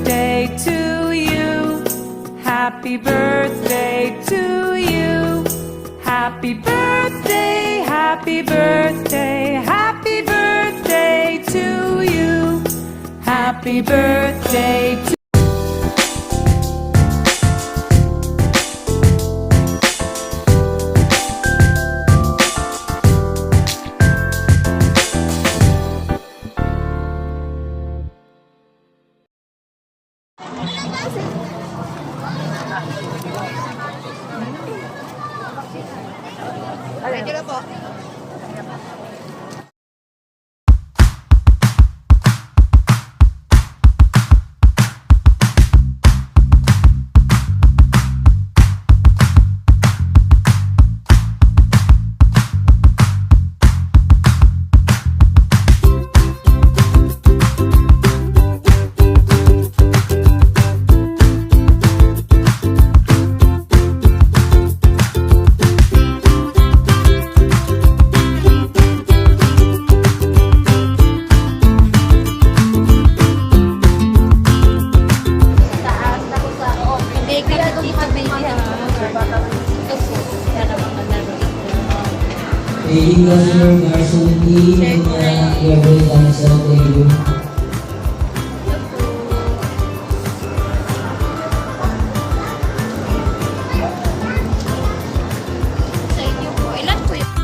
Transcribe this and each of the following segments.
birthday to you. Happy birthday to you. Happy birthday, happy birthday, happy birthday to you. Happy birthday to Ready na po. Lady Governor Garson Lee and Gabriel Danza, thank you. Sa inyo po. Ilan po yun?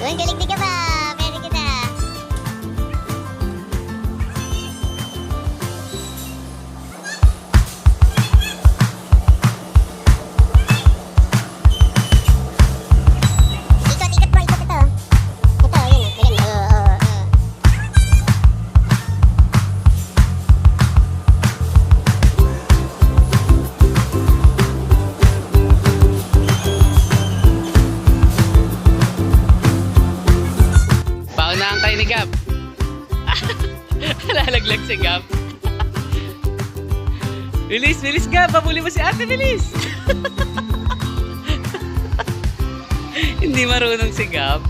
Galing-galing ka ba? Pwede kita. Ikot-ikot po, ikot ito. Ito, yun. Ganyan. Paunahan kayo ni Gab. Lalaglag si Gab. Bilis, bilis Gab. Pabuli mo si ate, bilis. Hindi marunong si Gab.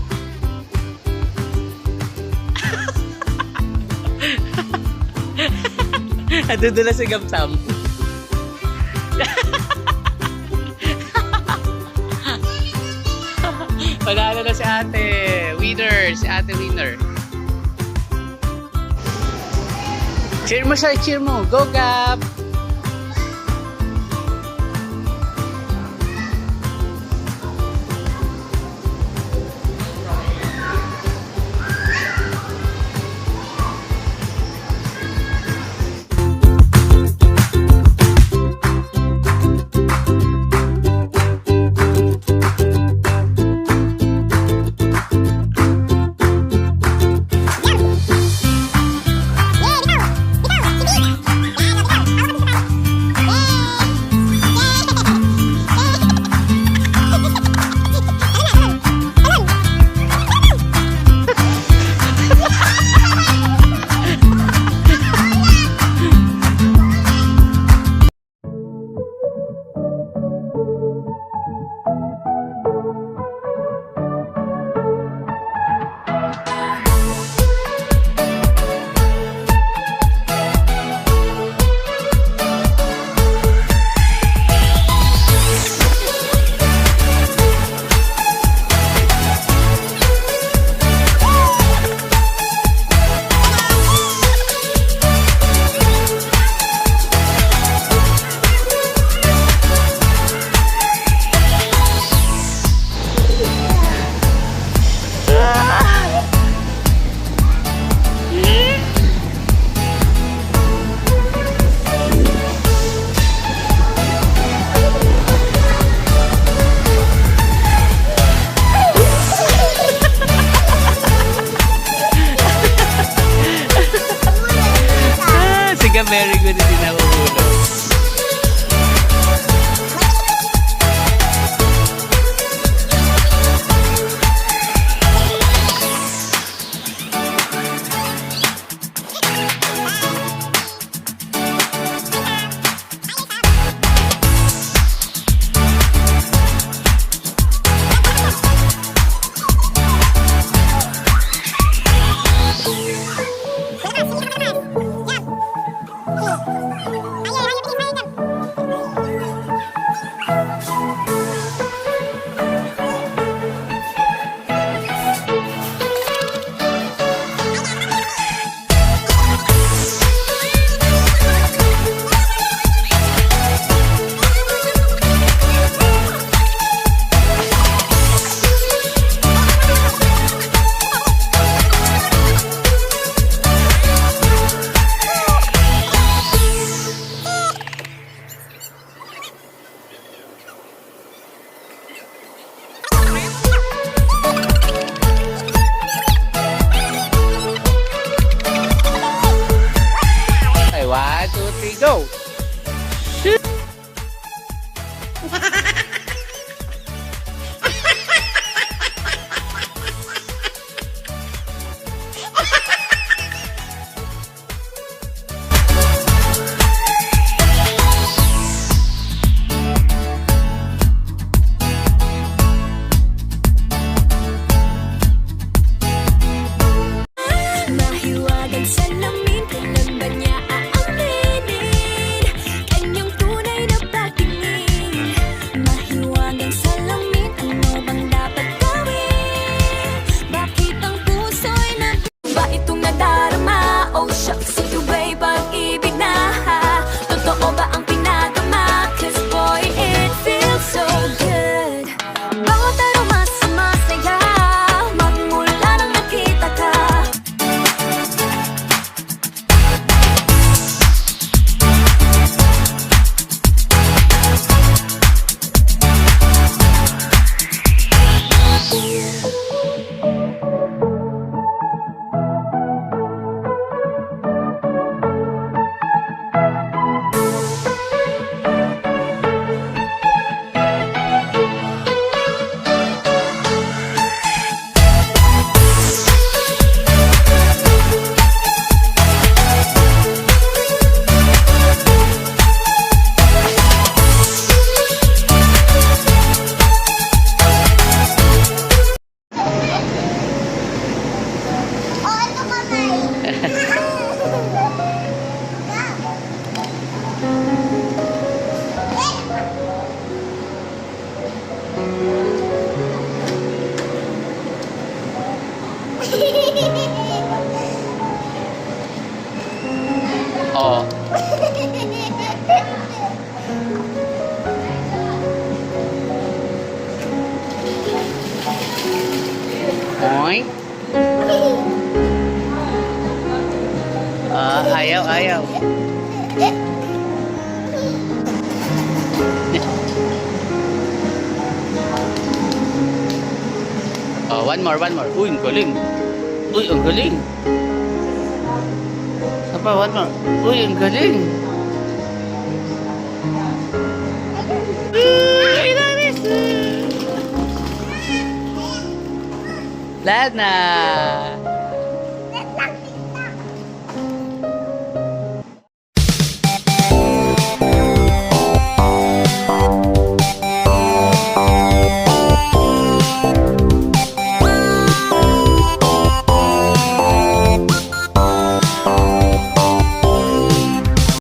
Nadudula si Gab Sam. Panalo na si ate. Winner. Si ate winner. Cheer mo siya. Cheer mo. Go Gab. Yeah, ikaw! Ikaw! Sige! ka very good, hindi nahuhulog. Okay, 1, 2, 3, go! Mahiwagang salamin, kailan ba niya aaminin? Kanyang tunay na patingin. Mahiwagang salamin, ano bang dapat gawin? Bakit ang puso'y ba itong nadarama? Oh shucks, ito ba'y pag-ibig na? Totoo ba ang pinagama? 'Cause boy, it feels so good. Bawat aroma sumasaya, magmula nang nakita ka. Oh, ito kamay. Oh. Oink. Ayaw, ayaw. Oh, one more, one more. Uy, ang galing. Uy, ang galing. Apa, one more. Uy, ang galing. Lana.